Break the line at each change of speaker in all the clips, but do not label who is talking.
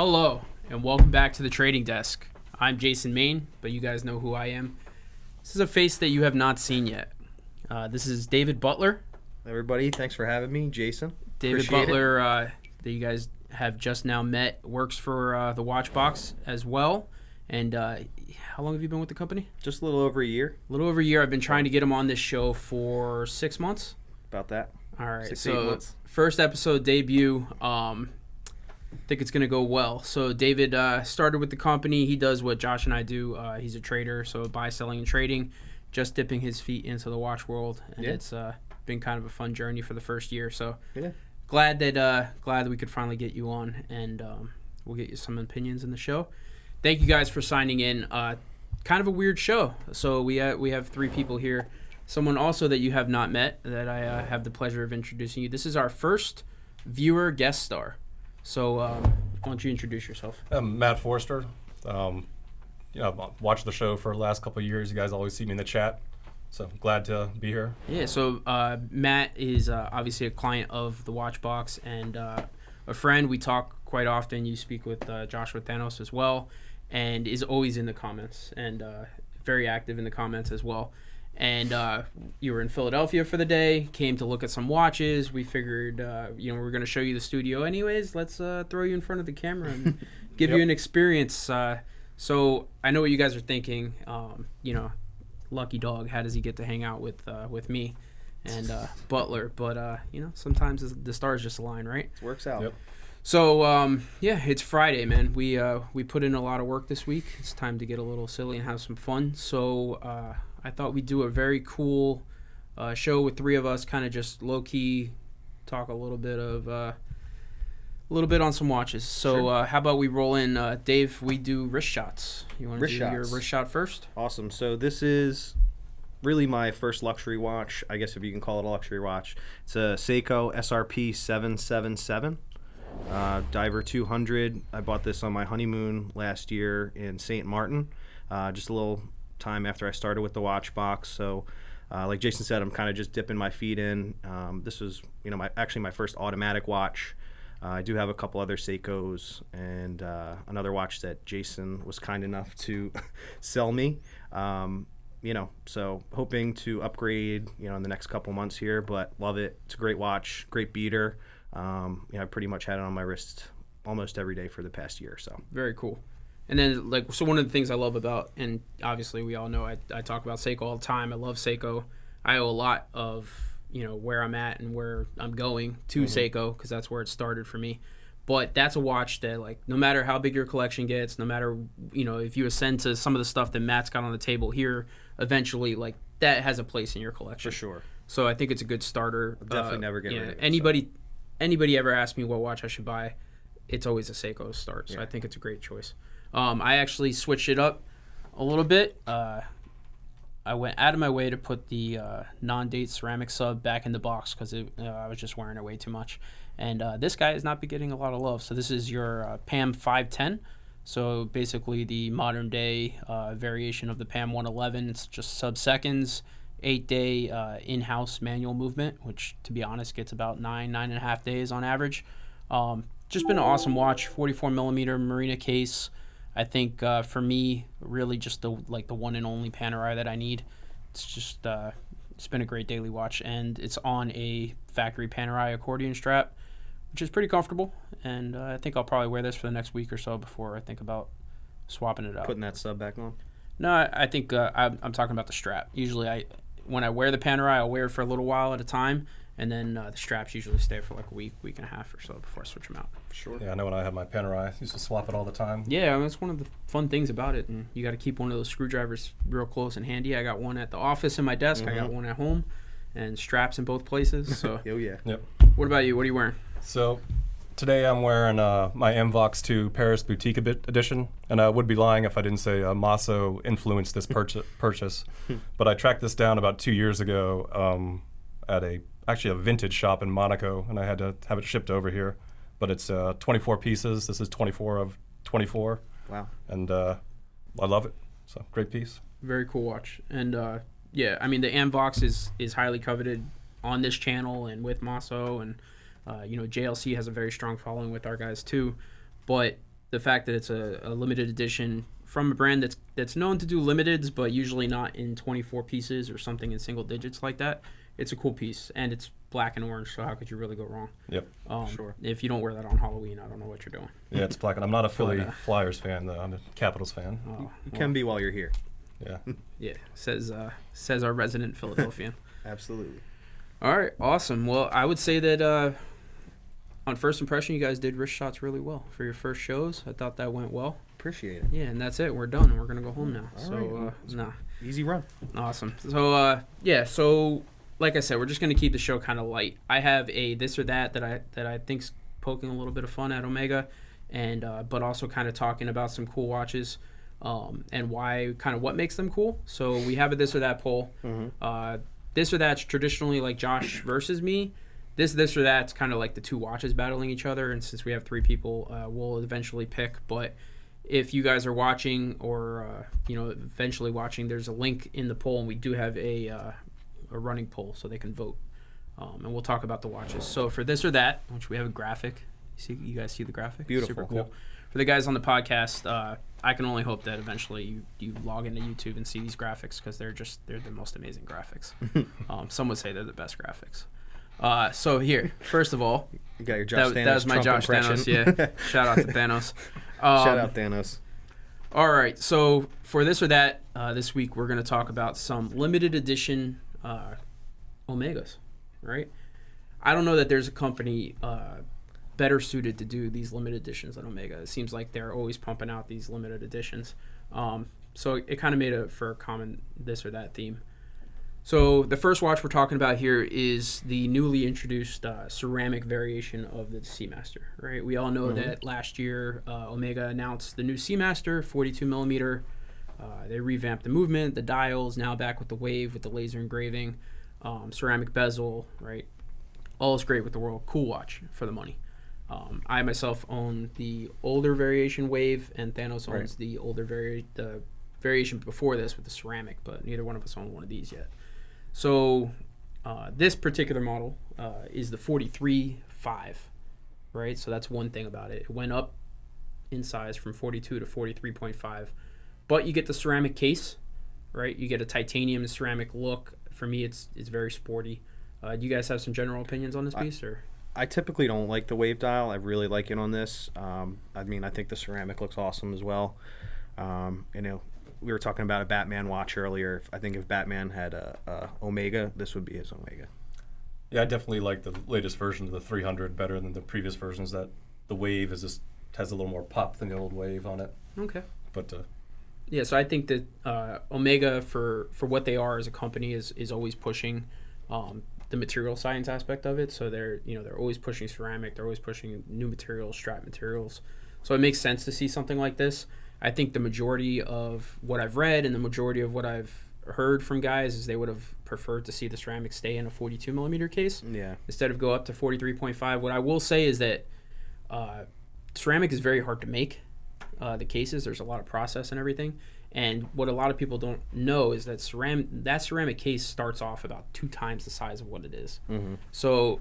Hello, and welcome back to the Trading Desk. I'm Jason Main, but you guys know who I am. This is a face that you have not seen yet. This is David Butler.
Everybody, thanks for having me, Jason.
David Butler, that you guys have just now met, works for the Watchbox as well. And how long have you been with the company?
Just a little over a year.
A little over a year. I've been trying to get him on this show for 6 months.
About that.
All right.
6
so
8 months.
First episode debut. I think it's going to go well. So David started with the company. He does what Josh and I do. He's a trader, so buy, selling, and trading, just dipping his feet into the watch world. And it's been kind of a fun journey for the first year. So glad that we could finally get you on, and we'll get you some opinions in the show. Thank you guys for signing in. Kind of a weird show. So we have three people here. Someone also that you have not met that I have the pleasure of introducing you. This is our first viewer guest star. So why don't you introduce yourself?
I'm Matt Forster. I've watched the show for the last couple of years. You guys always see me in the chat. So glad to be here.
Yeah, so Matt is obviously a client of the Watchbox and a friend. We talk quite often. You speak with Joshua Thanos as well, and is always in the comments and very active in the comments as well. And you were in Philadelphia for the day, came to look at some watches. We figured, we were going to show you the studio anyways. Let's throw you in front of the camera and give you an experience. So I know what you guys are thinking. Lucky dog, how does he get to hang out with me and Butler? But, sometimes the stars just align, right?
It works out.
Yep.
So, it's Friday, man. We put in a lot of work this week. It's time to get a little silly and have some fun. So I thought we'd do a very cool show with three of us, kind of just low-key talk a little bit on some watches. So how about we roll in, Dave, we do wrist shots. You want to do your wrist shot first?
Awesome. So this is really my first luxury watch, I guess if you can call it a luxury watch. It's a Seiko Srp 777. Diver 200. I bought this on my honeymoon last year in St. Martin, just a little time after I started with the Watchbox. So like Jason said, I'm kind of just dipping my feet in. This was my first automatic watch. I do have a couple other Seikos and another watch that Jason was kind enough to sell me. So hoping to upgrade in the next couple months here, but love it. It's a great watch, great beater. I've pretty much had it on my wrist almost every day for the past year. So very cool.
And then, one of the things I love about, and obviously we all know I talk about Seiko all the time. I love Seiko. I owe a lot of, where I'm at and where I'm going to Seiko, because that's where it started for me. But that's a watch that, no matter how big your collection gets, no matter, if you ascend to some of the stuff that Matt's got on the table here, eventually, that has a place in your collection.
For sure.
So I think it's a good starter.
I'll definitely never get rid of
it. Anybody ever asks me what watch I should buy, it's always a Seiko start. So I think it's a great choice. I actually switched it up a little bit. I went out of my way to put the non-date ceramic sub back in the box because I was just wearing it way too much. And this guy has not been getting a lot of love. So this is your PAM 510. So basically the modern day variation of the PAM 111. It's just sub-seconds, 8-day in-house manual movement, which to be honest gets about 9.5 days on average. Just been an awesome watch, 44 millimeter Marina case. I think for me, really just the one and only Panerai that I need. It's just it's been a great daily watch, and it's on a factory Panerai accordion strap, which is pretty comfortable. And I think I'll probably wear this for the next week or so before I think about swapping it out.
Putting that sub back on?
No, I think I'm talking about the strap. Usually, when I wear the Panerai, I'll wear it for a little while at a time. And then the straps usually stay for a week and a half or so before I switch them out.
Sure.
Yeah, I know when I had my Panerai, I used to swap it all the time.
Yeah, that's one of the fun things about it. And you got to keep one of those screwdrivers real close and handy. I got one at the office in my desk. I got one at home, and straps in both places. So.
Oh, yeah.
Yep.
What about you? What are you wearing?
So today I'm wearing my MVOX 2 Paris Boutique Edition. And I would be lying if I didn't say Masso influenced this purchase. But I tracked this down about 2 years ago at a vintage shop in Monaco, and I had to have it shipped over here. But it's 24 pieces. This is 24 of 24.
Wow.
And I love it. So great piece.
Very cool watch. And the MVOX is highly coveted on this channel and with Masso, and JLC has a very strong following with our guys too. But the fact that it's a limited edition from a brand that's known to do limiteds, but usually not in 24 pieces or something in single digits like that. It's a cool piece, and it's black and orange, so how could you really go wrong?
Yep.
Sure.
If you don't wear that on Halloween, I don't know what you're doing.
Yeah, it's black, and I'm not a Philly Flyers fan, though. I'm a Capitals fan.
You can be while you're here.
Yeah.
Yeah, says our resident Philadelphian.
Absolutely.
All right, awesome. Well, I would say that on first impression, you guys did wrist shots really well for your first shows. I thought that went well.
Appreciate it.
Yeah, and that's it. We're done. We're gonna go home now.
All right. Easy run.
Awesome. So so like I said, we're just gonna keep the show kind of light. I have a this or that I think's poking a little bit of fun at Omega, and but also kind of talking about some cool watches, and why kind of what makes them cool. So we have a this or that poll.
Mm-hmm.
This or that's traditionally like Josh versus me. This or that's kind of like the two watches battling each other, and since we have three people, we'll eventually pick. But if you guys are watching or eventually watching, there's a link in the poll, and we do have a running poll so they can vote, and we'll talk about the watches. So for this or that, which we have a graphic, you guys see the graphic?
Beautiful.
Super cool.
Yep.
For the guys on the podcast, I can only hope that eventually you log into YouTube and see these graphics, because they're the most amazing graphics. Some would say they're the best graphics. So here, first of all,
you got your Josh Thanos.
That was my
Trump
Josh
impression.
Thanos. Yeah, shout out to Thanos.
Shout out Thanos.
All right, so for this or that, this week we're going to talk about some limited edition Omegas. Right? I don't know that there's a company better suited to do these limited editions than Omega. It seems like they're always pumping out these limited editions. So it kind of made for a common this or that theme. So the first watch we're talking about here is the newly introduced ceramic variation of the Seamaster, right? We all know that last year Omega announced the new Seamaster, 42 millimeter. They revamped the movement, the dials, now back with the wave with the laser engraving, ceramic bezel, right? All is great with the world. Cool watch for the money. I myself own the older variation wave, and Thanos owns the older the variation before this with the ceramic, but neither one of us own one of these yet. So this particular model is the 43.5, right? So that's one thing about it. It went up in size from 42 to 43.5, but you get the ceramic case, right? You get a titanium ceramic look. For me, it's very sporty. Do you guys have some general opinions on this piece, or?
I typically don't like the wave dial. I really like it on this. I think the ceramic looks awesome as well. We were talking about a Batman watch earlier. I think if Batman had a Omega, this would be his Omega.
Yeah, I definitely like the latest version of the 300 better than the previous versions. That the wave has a little more pop than the old wave on it.
Okay.
But
yeah, so I think that Omega, for what they are as a company, is always pushing the material science aspect of it. So they're always pushing ceramic. They're always pushing new materials, strap materials. So it makes sense to see something like this. I think the majority of what I've read and the majority of what I've heard from guys is they would have preferred to see the ceramic stay in a 42 millimeter case instead of go up to 43.5. What I will say is that ceramic is very hard to make. The cases, there's a lot of process and everything. And what a lot of people don't know is that ceramic case starts off about 2 times the size of what it is. Mm-hmm. So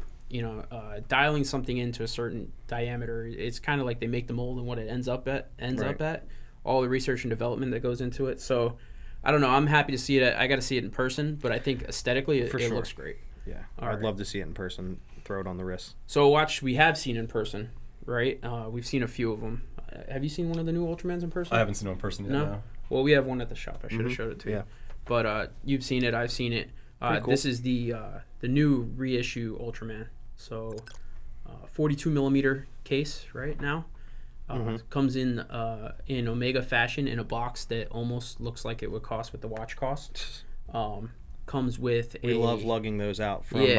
dialing something into a certain diameter, it's kind of like they make the mold and what it ends up at. All the research and development that goes into it. So I don't know. I'm happy to see it. I got to see it in person, but I think aesthetically it looks great.
Yeah, I'd love to see it in person. Throw it on the wrist.
So a watch we have seen in person, right? We've seen a few of them. Have you seen one of the new Ultramans in person?
I haven't seen one in person yet. No.
Well, we have one at the shop. I should have showed it to you. But you've seen it. I've seen it. Cool. This is the new reissue Ultraman. So 42 millimeter case right now. Comes in Omega fashion in a box that almost looks like it would cost what the watch costs. Comes with
we love lugging those out from getting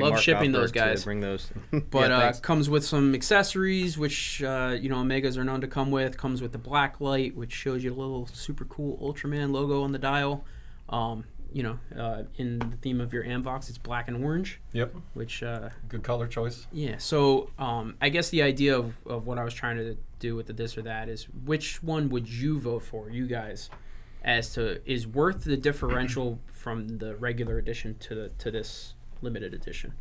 love
Mark
shipping
Alpert
those guys.
To bring those.
But comes with some accessories, which Omegas are known to come with. Comes with the black light, which shows you a little super cool Ultraman logo on the dial. In the theme of your Amvox, it's black and orange.
Yep.
Which
good color choice.
Yeah. So I guess the idea of what I was trying to do with the this or that is, which one would you vote for, you guys, as to is worth the differential from the regular edition to this limited edition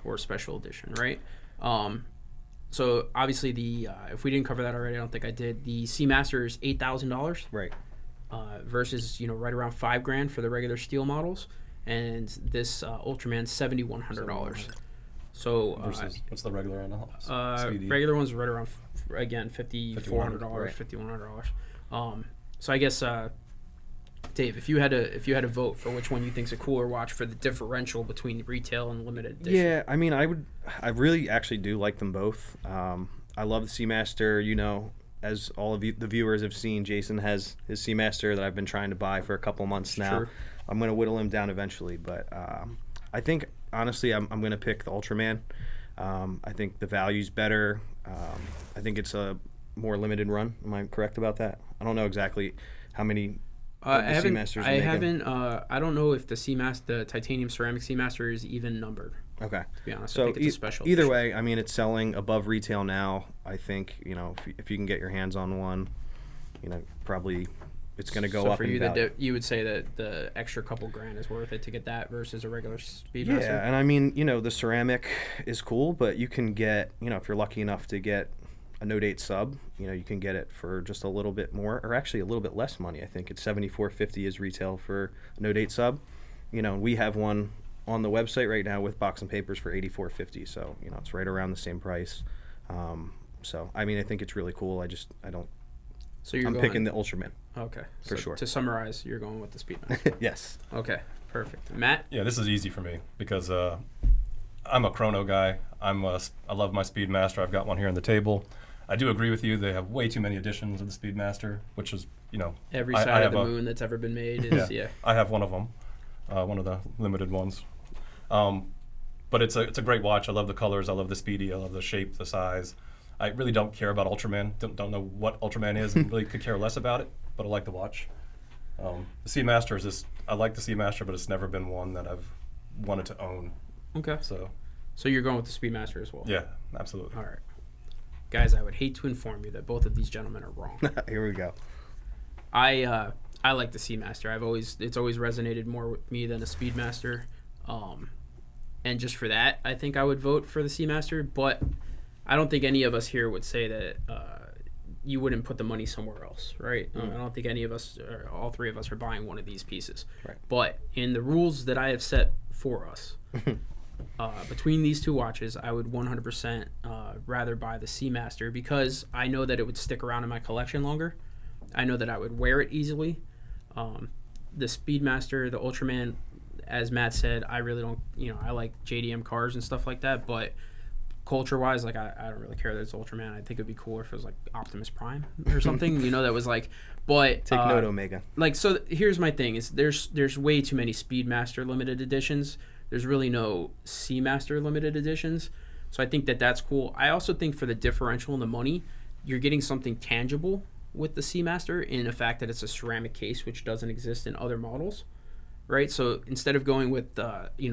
or special edition, right? So obviously if we didn't cover that already, I don't think I did. The Seamaster is $8,000.
Right.
Versus right around $5,000 for the regular steel models, and this Ultraman's $7,100. So
versus what's the regular on the Speedy?
Regular one's right around again $5,400, $5,100. So I guess Dave, if you had to vote for which one you think's a cooler watch for the differential between retail and limited edition.
Yeah, I mean, I really actually do like them both. I love the Seamaster. As all of you, the viewers have seen, Jason has his Seamaster that I've been trying to buy for a couple months now.
Sure.
I'm going to whittle him down eventually, but I think, honestly, I'm going to pick the Ultraman. I think the value's better. I think it's a more limited run. Am I correct about that? I don't know exactly how many Seamasters are making.
I don't know if the titanium ceramic Seamaster is even numbered.
Okay.
To be honest,
so
I think it's a special
either
edition.
way, I mean, it's selling above retail now. I think if you can get your hands on one, probably it's going to go up.
So for
in
you,
value.
you would say that the extra couple grand is worth it to get that versus a regular Speedmaster.
Yeah, and I mean, the ceramic is cool, but you can get, if you're lucky enough to get a no-date sub, you can get it for just a little bit more, or actually a little bit less money. I think it's $74.50 is retail for a no-date sub. We have one on the website right now with box and papers for $84.50, so it's right around the same price. So I mean, I think it's really cool. I'm picking the Ultraman.
Okay,
for sure.
To summarize, you're going with the Speedmaster.
Yes.
Okay, perfect. Matt?
Yeah, this is easy for me because I'm a chrono guy. I love my Speedmaster. I've got one here on the table. I do agree with you. They have way too many editions of the Speedmaster, which is
every side of the moon that's ever been made is yeah.
I have one of them, one of the limited ones. But it's a great watch. I love the colors. I love the Speedy. I love the shape, the size. I really don't care about Ultraman. Don't know what Ultraman is, and really could care less about it. But I like the watch. The Seamaster is just. I like the Seamaster, but it's never been one that I've wanted to own.
Okay. So you're going with the Speedmaster as well.
Yeah, absolutely.
All right, guys. I would hate to inform you that both of these gentlemen are wrong.
Here we go.
I like the Seamaster. It's always resonated more with me than a Speedmaster. And just for that, I think I would vote for the Seamaster. But I don't think any of us here would say that you wouldn't put the money somewhere else, right? I don't think any of us, or all three of us, are buying one of these pieces.
Right.
But in the rules that I have set for us, between these two watches, I would 100% rather buy the Seamaster because I know that it would stick around in my collection longer. I know that I would wear it easily. The Speedmaster, the Ultraman, as Matt said, I really don't, I like JDM cars and stuff like that, but culture-wise, like, I don't really care that it's Ultraman. I think it'd be cooler if it was, like, Optimus Prime or something, that was, like, but...
Take note, Omega.
Like, so here's my thing, is there's way too many Speedmaster limited editions. There's really no Seamaster limited editions, so I think that that's cool. I also think for the differential in the money, you're getting something tangible with the Seamaster in the fact that it's a ceramic case, which doesn't exist in other models. Right, so instead of going with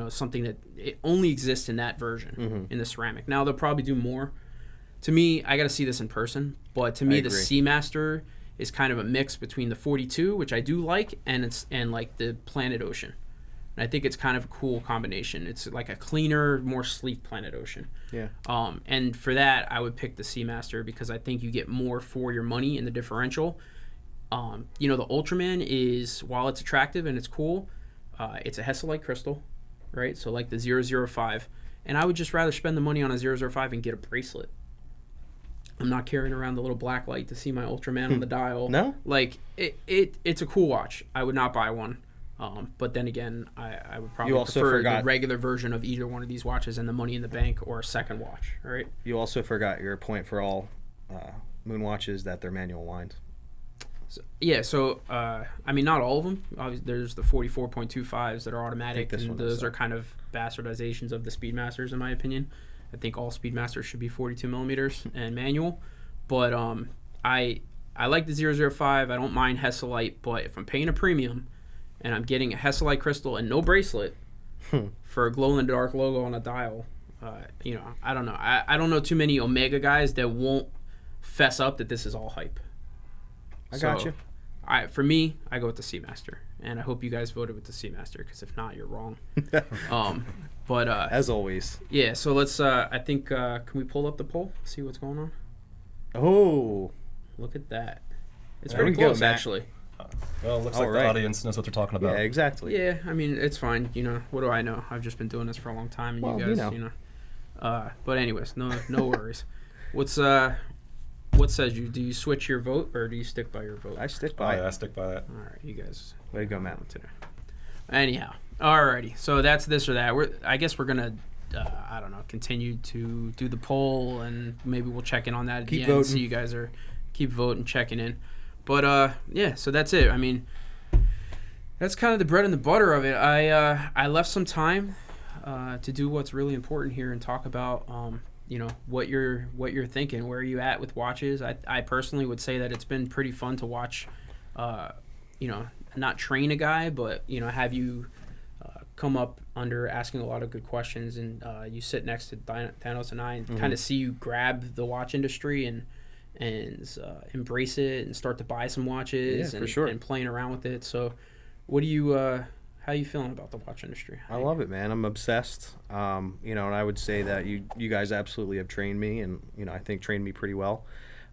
something that it only exists in that version in the ceramic. Now they'll probably do more. To me, I got to see this in person, but to me the Seamaster is kind of a mix between the 42, which I do like, and like the Planet Ocean. And I think it's kind of a cool combination. It's like a cleaner, more sleek Planet Ocean.
Yeah.
And for that, I would pick the Seamaster because I think you get more for your money in the differential. The Ultraman is, while it's attractive and it's cool, it's a Hesselite crystal, right? So like the 005. And I would just rather spend the money on a 005 and get a bracelet. I'm not carrying around the little black light to see my Ultraman on the dial.
No?
Like, it's a cool watch. I would not buy one. But then again, I would probably prefer the regular version of either one of these watches and the money in the bank or a second watch, right?
You also forgot your point for all moon watches that they're manual wind.
So I mean, not all of them. Obviously, there's the 44.25s that are automatic, and those are kind of bastardizations of the Speedmasters, in my opinion. I think all Speedmasters should be 42 millimeters and manual. But I like the 005. I don't mind Hesselite, but if I'm paying a premium and I'm getting a Hesselite crystal and no bracelet for a glow-in-the-dark logo on a dial, I don't know. I don't know too many Omega guys that won't fess up that this is all hype.
I got you.
For me, I go with the Seamaster, and I hope you guys voted with the Seamaster, because if not, you're wrong. But
as always.
Yeah. So let's. I think. Can we pull up the poll? See what's going on.
Oh,
look at that. It's
There
pretty
we go,
close,
Matt.
actually.
Well, it looks
All
like
right.
the audience knows what they're talking about.
yeah, exactly.
Yeah. I mean, it's fine. You know, what do I know? I've just been doing this for a long time, and
Well,
you guys,
you know.
you know. But anyways, no worries. What says you? Do you switch your vote, or do you stick by your vote?
I stick
Oh,
by
yeah, I
it.
stick by that.
All right, you guys.
Way to go, Matt.
Today. Anyhow, alrighty. So that's this or that. I guess we're gonna, I don't know, continue to do the poll, and maybe we'll check in on that at
Keep
the end.
voting.
So you guys keep voting, checking in. But yeah. So that's it. I mean, that's kind of the bread and the butter of it. I left some time to do what's really important here and talk about you know, what you're thinking, where are you at with watches. I personally would say that it's been pretty fun to watch, you know, not train a guy, but, you know, have you come up under asking a lot of good questions, and you sit next to Thanos and I, and kind of see you grab the watch industry and embrace it and start to buy some watches,
Yeah,
and,
for sure.
and playing around with it. So what do you how are you feeling about the watch industry?
I love it, man. I'm obsessed. You know, and I would say that you guys absolutely have trained me, and, you know, I think trained me pretty well.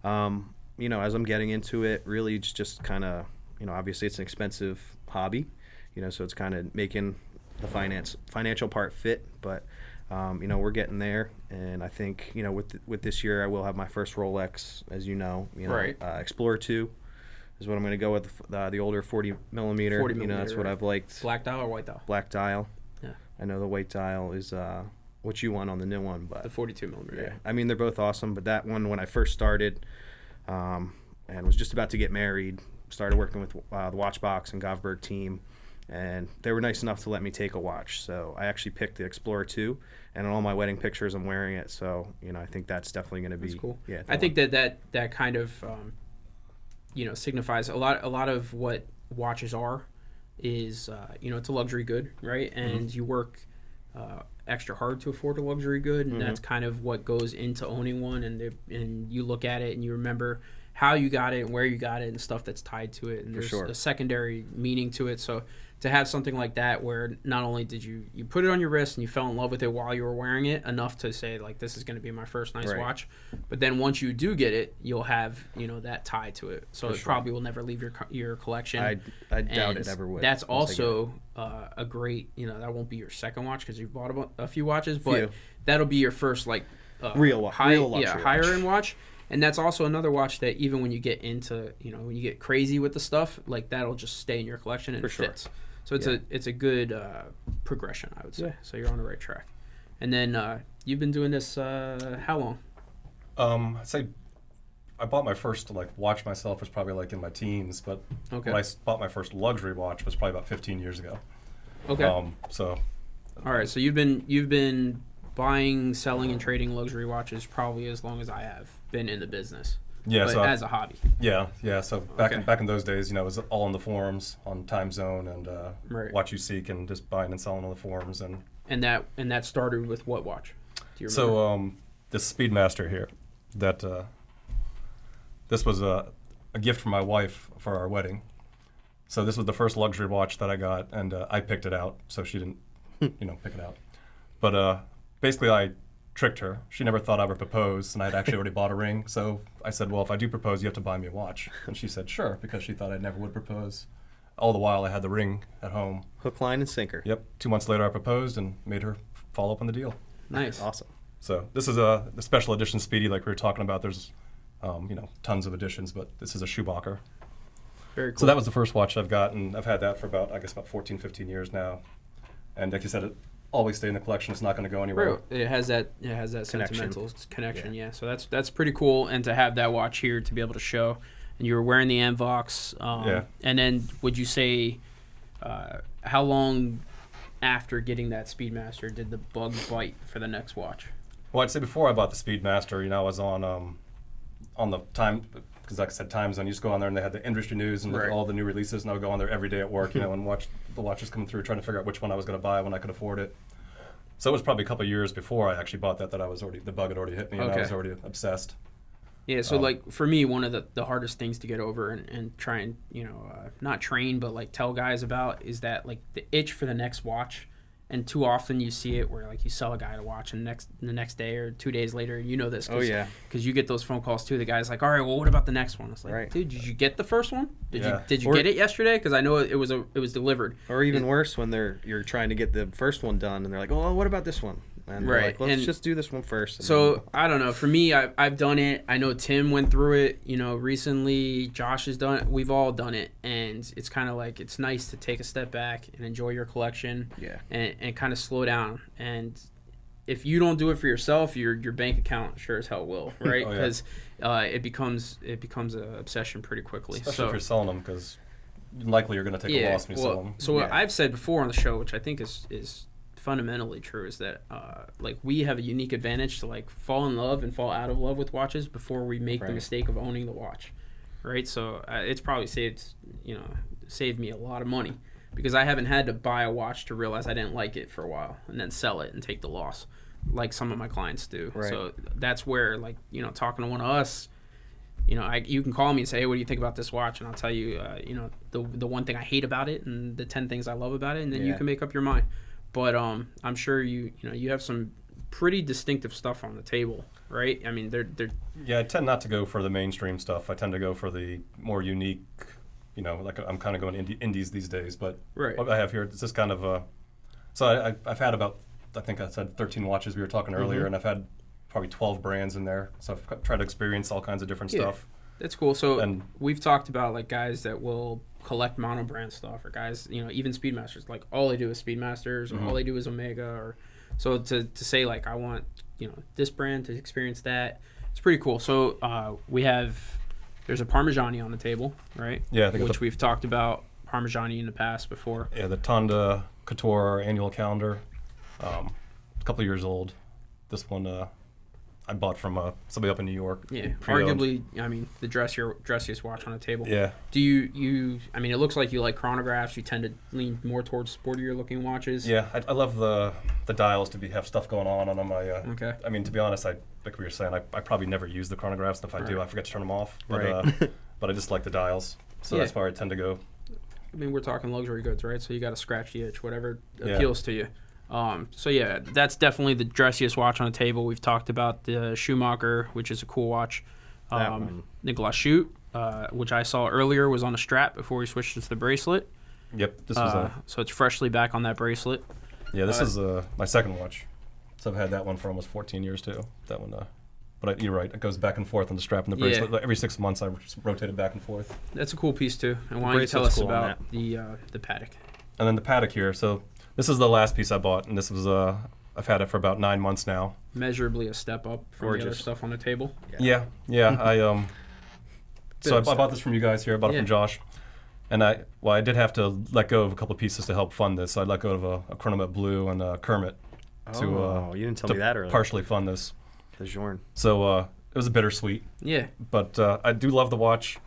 You know, as I'm getting into it, really it's just kind of, you know, obviously it's an expensive hobby, you know, so it's kind of making the financial part fit, but you know, we're getting there, and I think, you know, with this year I will have my first Rolex, as you know,
Right.
Explorer 2 is what I'm going to go with, the older 40 millimeter.
40
You know, that's
millimeter,
what
right.
I've liked.
Black dial or white dial?
Black dial.
Yeah.
I know the white dial is what you want on the new one, but
The 42 millimeter.
yeah, I mean, they're both awesome, but that one, when I first started and was just about to get married, started working with the Watchbox and Govberg team, and they were nice enough to let me take a watch. So I actually picked the Explorer 2, and in all my wedding pictures I'm wearing it. So, you know, I think that's definitely going to be
That's cool.
Yeah,
I think that kind of you know, signifies a lot of what watches are is you know, it's a luxury good, right? And you work extra hard to afford a luxury good, and that's kind of what goes into owning one. And you look at it and you remember how you got it and where you got it and stuff that's tied to it, and there's
sure.
a secondary meaning to it. So to have something like that, where not only did you put it on your wrist and you fell in love with it while you were wearing it enough to say, like, this is going to be my first nice
Right.
watch, but then once you do get it, you'll have, you know, that tie to it. So
For
it
sure.
probably will never leave your collection.
I doubt
And
it ever would.
That's
once I get it.
also a great, you know, that won't be your second watch because you've bought a few watches, but
Few.
that'll be your first, like,
Real luxury
higher
watch.
end watch. And that's also another watch that even when you get into, you know, when you get crazy with the stuff, like, that'll just stay in your collection and
For
it
sure.
fits. So it's a good progression, I would say.
Yeah.
So you're on the right track. And then you've been doing this how long?
I'd say I bought my first watch myself was probably in my teens, but
Okay.
when I bought my first luxury watch was probably about 15 years ago.
Okay.
So
All right. So you've been buying, selling, and trading luxury watches probably as long as I have been in the business.
yeah,
But
so
as a hobby.
yeah. So back
Okay.
in those days, you know, it was all on the forums on Time Zone and
Right.
Watch You Seek, and just buying and selling on the forums.
And that started with what watch? Do you remember?
So this Speedmaster here, that this was a gift from my wife for our wedding. So this was the first luxury watch that I got, and I picked it out, so she didn't, you know, pick it out. But basically, I tricked her. She never thought I would propose, and I had actually already bought a ring. So I said, well, if I do propose, you have to buy me a watch. And she said, sure, because she thought I never would propose. All the while, I had the ring at home.
Hook, line, and sinker.
Yep. 2 months later, I proposed and made her follow up on the deal.
Nice.
Awesome.
So this is a special edition Speedy, like we were talking about. There's, you know, tons of editions, but this is a Schumacher.
Very cool.
So that was the first watch I've got, and I've had that for about 14, 15 years now. And like you said, it always stay in the collection. It's not going to go anywhere.
Right. It has that
Connection.
sentimental connection, yeah. So that's pretty cool, and to have that watch here to be able to show. And you were wearing the Amvox.
Yeah.
And then would you say how long after getting that Speedmaster did the bug bite for the next watch?
Well, I'd say before I bought the Speedmaster, you know, I was on the time, because like I said, Time Zone. You just go on there and they had the industry news and look at
Right.
all the new releases, and I would go on there every day at work, you know, and watch the watches coming through, trying to figure out which one I was going to buy when I could afford it. So it was probably a couple of years before I actually bought that I was already, the bug had already hit me, and I
Okay.
was already obsessed.
Yeah, so like for me, one of the hardest things to get over and try and not train but like tell guys about is that like the itch for the next watch, and too often you see it where like you sell a guy a watch and the next day or 2 days later this. Because you get those phone calls too. The guy's like, all right, well, what about the next one? It's like, dude, did you get the first one? Did you get it yesterday? Because I know it was delivered.
Or even worse, when you're trying to get the first one done and they're like, oh, what about this one? And like, let's just do this one first.
So I don't know. For me, I've done it. I know Tim went through it. Recently, Josh has done it. We've all done it, and it's kind of like it's nice to take a step back and enjoy your collection.
Yeah.
And kind of slow down. And if you don't do it for yourself, your bank account sure as hell will, right? Because it becomes an obsession pretty quickly.
Especially if you're selling them, because likely you're going to take a loss when you sell them.
So what I've said before on the show, which I think is fundamentally true, is that like we have a unique advantage to like fall in love and fall out of love with watches before we make the mistake of owning the watch, right? So it's probably saved me a lot of money, because I haven't had to buy a watch to realize I didn't like it for a while and then sell it and take the loss like some of my clients do. Right. So that's where, like, talking to one of us, you can call me and say, hey, what do you think about this watch? And I'll tell you, the one thing I hate about it and the 10 things I love about it, and then you can make up your mind. But I'm sure you have some pretty distinctive stuff on the table, right? I mean, they're
Yeah, I tend not to go for the mainstream stuff. I tend to go for the more unique, like I'm kind of going indies these days. But what I have here is just kind of so I've had about, I think I said 13 watches we were talking earlier, and I've had probably 12 brands in there. So I've tried to experience all kinds of different stuff.
That's cool. So we've talked about like guys that will collect monobrand stuff, or guys, even Speedmasters, like all they do is Speedmasters, or all they do is Omega, or so to say like I want this brand to experience that, it's pretty cool. So there's a Parmigiani on the table, right?
Yeah, I think
which we've talked about Parmigiani in the past before.
Yeah, the Tonda Couture annual calendar, a couple of years old. This one I bought from somebody up in New York.
Yeah, arguably, I mean, the dressiest watch on the table.
Yeah.
Do you? I mean, it looks like you like chronographs. You tend to lean more towards sportier looking watches.
Yeah, I love the dials to have stuff going on them.
Okay.
I mean, to be honest, like we were saying, I probably never use the chronographs, and if I do, I forget to turn them off. But, but I just like the dials, so that's where I tend to go.
I mean, we're talking luxury goods, right? So you got to scratch the itch, whatever appeals to you. So that's definitely the dressiest watch on the table. We've talked about the Schumacher, which is a cool watch. Nicolas Schut, which I saw earlier, was on a strap before we switched to the bracelet.
Yep, this was
so it's freshly back on that bracelet.
Yeah, this is my second watch. So I've had that one for almost 14 years too. That one, but you're right. It goes back and forth on the strap and the bracelet. Every 6 months, I just rotate it back and forth.
That's a cool piece too. And why don't you tell us about the Patek?
And then the Patek here. So this is the last piece I bought, and this was I've had it for about 9 months now.
Measurably a step up from the other stuff on the table.
Yeah. I bought this from you guys here. I bought it from Josh, and I did have to let go of a couple of pieces to help fund this. So I let go of a Chronomet Blue and a Kermit
you didn't tell me that earlier.
Partially fund this.
The Journe.
So it was a bittersweet.
Yeah.
But I do love the watch.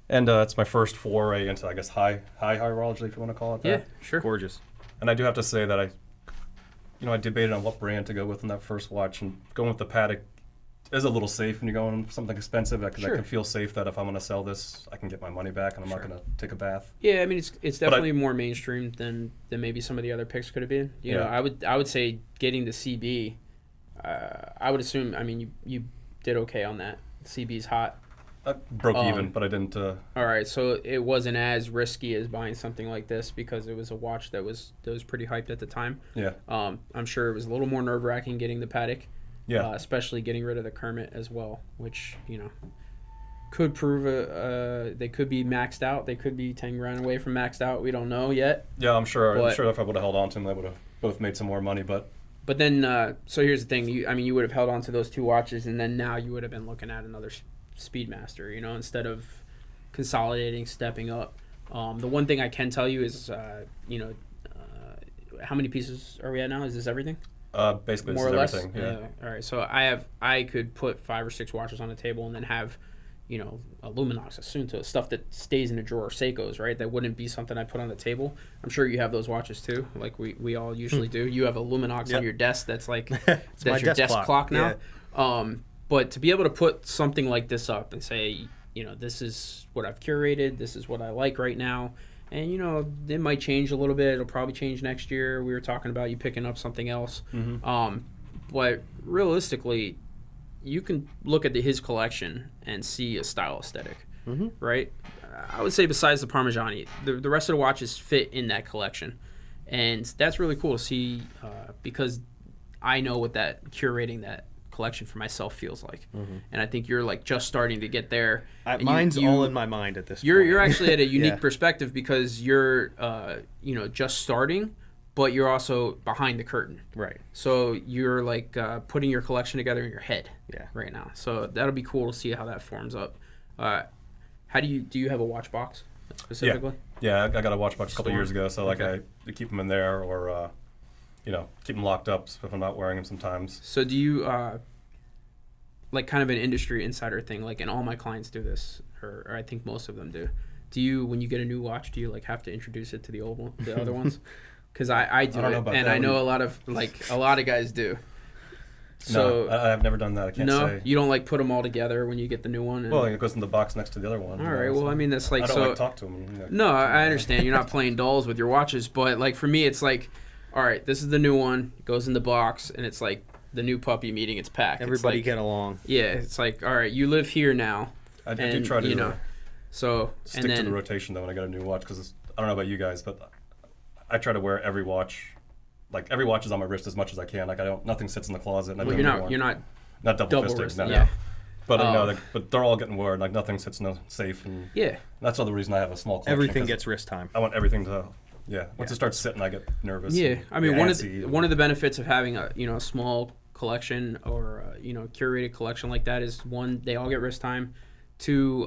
And it's my first foray into, I guess, high horology, if you want to call it that.
Yeah, sure.
Gorgeous.
And I do have to say that I debated on what brand to go with in that first watch, and going with the Patek is a little safe when you're going with something expensive. I can feel safe that if I'm going to sell this, I can get my money back, and I'm not going to take a bath.
Yeah, I mean, it's definitely more mainstream than maybe some of the other picks could have been. You know, I would say getting the CB, I would assume, I mean, you did okay on that. CB's hot.
I broke even, but I didn't.
All right, so it wasn't as risky as buying something like this because it was a watch that was pretty hyped at the time.
Yeah.
I'm sure it was a little more nerve-wracking getting the Patek.
Yeah.
Especially getting rid of the Kermit as well, which could prove they could be maxed out. They could be 10 grand away from maxed out. We don't know yet.
Yeah, I'm sure if I would have held on to them, they would have both made some more money. But
then, so here's the thing. You would have held on to those two watches, and then now you would have been looking at another Speedmaster, instead of consolidating, stepping up. The one thing I can tell you is, how many pieces are we at now? Is this everything?
Basically,
more
this
or
is
less.
everything. Yeah.
All right. So I could put 5 or 6 watches on the table and then have, a Luminox, a Sunto, stuff that stays in a drawer, Seikos, right? That wouldn't be something I put on the table. I'm sure you have those watches too, like we all usually do. You have a Luminox on your desk that's like that's your desk clock now.
Yeah.
But to be able to put something like this up and say, you know, this is what I've curated, this is what I like right now, and, you know, it might change a little bit. It'll probably change next year. We were talking about you picking up something else. But realistically, you can look at his collection and see a style aesthetic, right? I would say besides the Parmigiani, the rest of the watches fit in that collection. And that's really cool to see because I know what that curating that collection for myself feels like. And I think you're like just starting to get there.
Mine's all in my mind at this point.
You're actually at a unique perspective because you're you know, just starting, but you're also behind the curtain.
Right.
So you're like putting your collection together in your head right now. So that'll be cool to see how that forms up. How do you have a watch box specifically?
Yeah, I got a watch box a couple years ago, so like I keep them in there or you know, keep them locked up if I'm not wearing them sometimes.
So do you like kind of an industry insider thing, like, and all my clients do this, or I think most of them do. Do you, when you get a new watch, do you like have to introduce it to the old one, the other ones? Because I do it, and I know a lot of guys do. So
no, I've never done that. I can't say.
You don't like put them all together when you get the new one.
Well, it goes in the box next to the other one.
All right. Well, I mean, that's like
I don't like talk to them. You know.
No, I understand. You're not playing dolls with your watches, but like for me, it's like, all right, this is the new one. It goes in the box, and it's like the new puppy meeting its pack.
Everybody
like,
get along.
Yeah, it's like, all right, you live here now.
I do try to,
you know, so
stick to the rotation though when I get a new watch because I don't know about you guys, but I try to wear every watch. Like every watch is on my wrist as much as I can. Like nothing sits in the closet. And
you're not
double fisted. No.
Yeah.
But you know, but they're all getting worn. Like nothing sits in a safe. And that's all the reason I have a small collection.
Everything gets wrist time.
I want everything to. Yeah. Once it starts sitting, I get nervous.
Yeah. I mean, one of the benefits of having a a small collection or curated collection like that is, one, they all get wrist time. Two,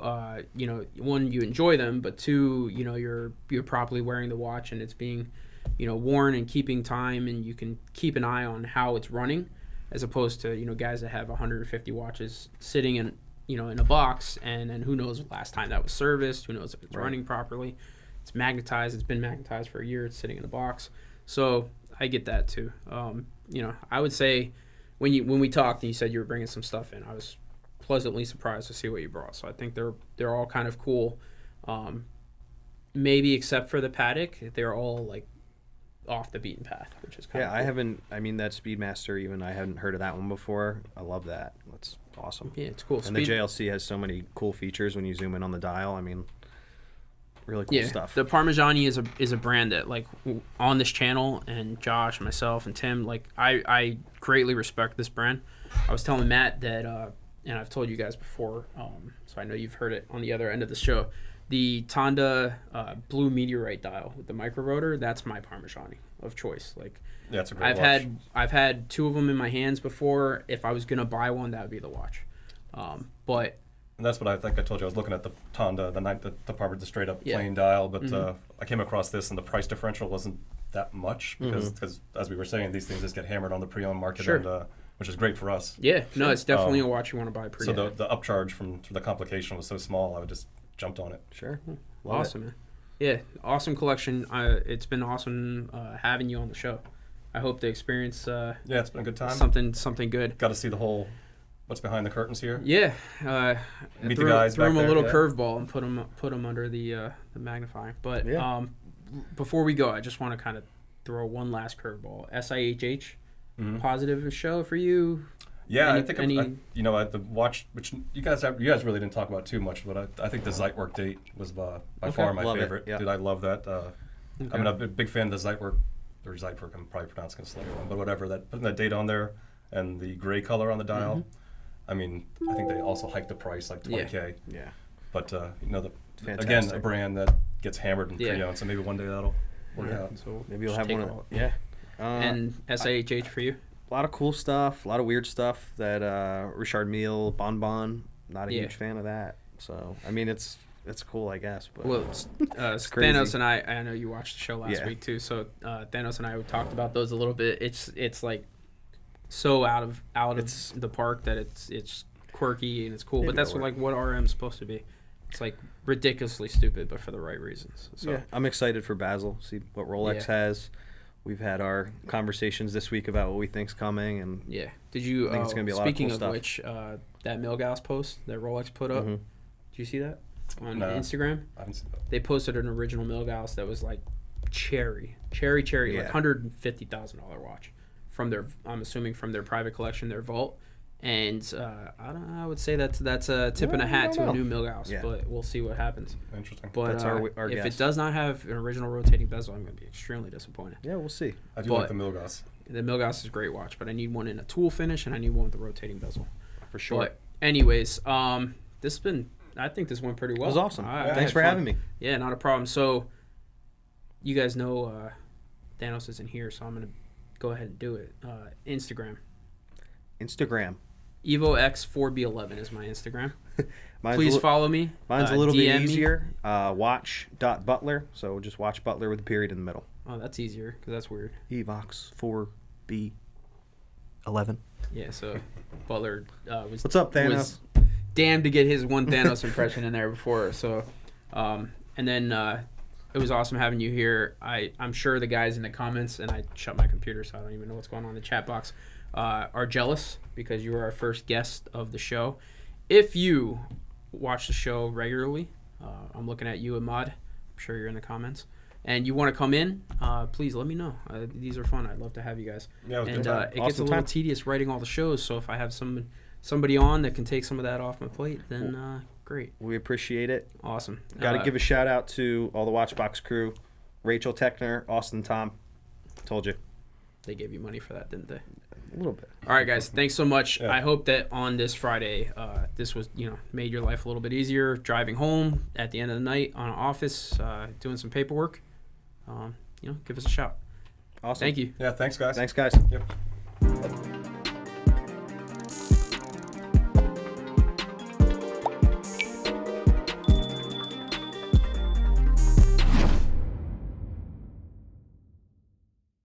one, you enjoy them, but two, you're properly wearing the watch and it's being worn and keeping time, and you can keep an eye on how it's running, as opposed to guys that have 150 watches sitting in in a box, and who knows the last time that was serviced, who knows if it's running properly. It's magnetized, it's been magnetized for a year, it's sitting in a box. So I get that too. I would say when we talked and you said you were bringing some stuff in, I was pleasantly surprised to see what you brought. So I think they're all kind of cool. Maybe except for the Patek, they're all like off the beaten path, which is kind of cool.
I mean that Speedmaster, even I hadn't heard of that one before. I love that. That's awesome.
Yeah, it's cool.
And the JLC has so many cool features when you zoom in on the dial. I mean, really cool stuff.
The Parmigiani is a brand that, like, on this channel, and Josh and myself and Tim, like, I greatly respect this brand. I was telling Matt that, and I've told you guys before, so I know you've heard it on the other end of the show, the Tonda blue meteorite dial with the micro rotor, that's my Parmigiani of choice. Like,
yeah, it's a great watch.
I've had two of them in my hands before. If I was gonna buy one, that would be the watch. But
and that's what I think I told you. I was looking at the Tonda, the straight up plain dial, but I came across this, and the price differential wasn't that much because as we were saying, these things just get hammered on the pre-owned market, and, which is great for us.
Yeah, no, it's definitely a watch you want to buy pre-owned.
So the upcharge from the complication was so small, I just jumped on it.
Sure.
Awesome, man. Yeah, awesome collection. It's been awesome having you on the show. I hope the experience.
It's been a good time.
Something good.
Got to see the whole what's behind the curtains here.
Yeah.
Meet the guys.
Threw
back
him
there,
a little curveball and put him under the magnifying. But before we go, I just want to kind of throw one last curveball. SIHH, positive show for you.
Yeah, I think the watch, which you guys really didn't talk about too much, but I think the Zeitwerk date was by far my favorite. Dude, I love that. I'm a big fan of the Zeitwerk, or Zeitwerk, I'm probably pronouncing it slightly wrong, but whatever. Putting that date on there and the gray color on the dial. I mean, I think they also hiked the price like $20K.
Yeah.
But again, a brand that gets hammered in pre-owned, so maybe one day that'll work out.
So
maybe you'll have one.
And SIHH for you.
A lot of cool stuff, a lot of weird stuff that Richard Mille, Bonbon, not a huge fan of that. So, I mean, it's cool, I guess. But
well, Thanos and I know you watched the show last week too, so Thanos and I talked about those a little bit. It's like so out of the park that it's quirky and it's cool, but that's what RM's supposed to be. It's like ridiculously stupid, but for the right reasons. So
I'm excited for Basel, see what Rolex has. We've had our conversations this week about what we think's coming, and
Yeah. Did you?
I think it's gonna be a lot of
speaking
cool
of
stuff.
which, that Milgauss post that Rolex put up.
Mhm.
Did you see that on
No.
Instagram?
I haven't seen that.
They posted an original Milgauss that was like cherry, like
Yeah.
$150,000 watch from their. I'm assuming from their private collection, their vault. And I would say that's a tip and a
Well,
hat
I
to
don't
a
know.
new Milgauss,
Yeah.
but we'll see what happens.
Interesting.
But
That's our
if
guess.
it does not have an original rotating bezel, I'm going to be extremely disappointed.
yeah, we'll see.
I do
but-
like the Milgauss.
The Milgauss is a great watch, but I need one in a tool finish and I need one with the rotating bezel.
For sure.
But anyways, this has been. I think this went pretty well.
It was awesome.
I
Thanks
had
for
fun.
having me.
Yeah, not a problem. So, you guys know Thanos isn't here, so I'm gonna go ahead and do it. Instagram.
Instagram.
EvoX4B11 is my Instagram.
Mine's
Please
a li-
follow me.
Mine's a little bit
DM me.
easier. Watch.butler. So just watch Butler with the period in the middle.
Oh, that's easier because that's weird.
Evox 4B11.
Yeah, so Butler was.
What's up, Thanos?
Was damned to get his one Thanos impression in there before. So, and then it was awesome having you here. I'm sure the guys in the comments, and I shut my computer, so I don't even know what's going on in the chat box, are jealous because you were our first guest of the show. If you watch the show regularly, I'm looking at you, Ahmad. I'm sure you're in the comments. And you want to come in, please let me know. These are fun. I'd love to have you guys.
Yeah, it was a
And
good time.
it gets a
Awesome
little
time.
tedious writing all the shows, so if I have somebody on that can take some of that off my plate, then great.
We appreciate it.
Awesome.
Got to give a shout out to all the Watchbox crew. Rachel Techner, Austin Tom. Told you.
They gave you money for that, didn't they?
A little bit.
All right, guys. Thanks so much.
Yeah.
I hope that on this Friday, this was made your life a little bbit easier. Driving home at the end of the night on an office, doing some paperwork. Give us a shout.
Awesome.
Thank you.
Yeah, thanks, guys.
Thanks, guys.
Yep.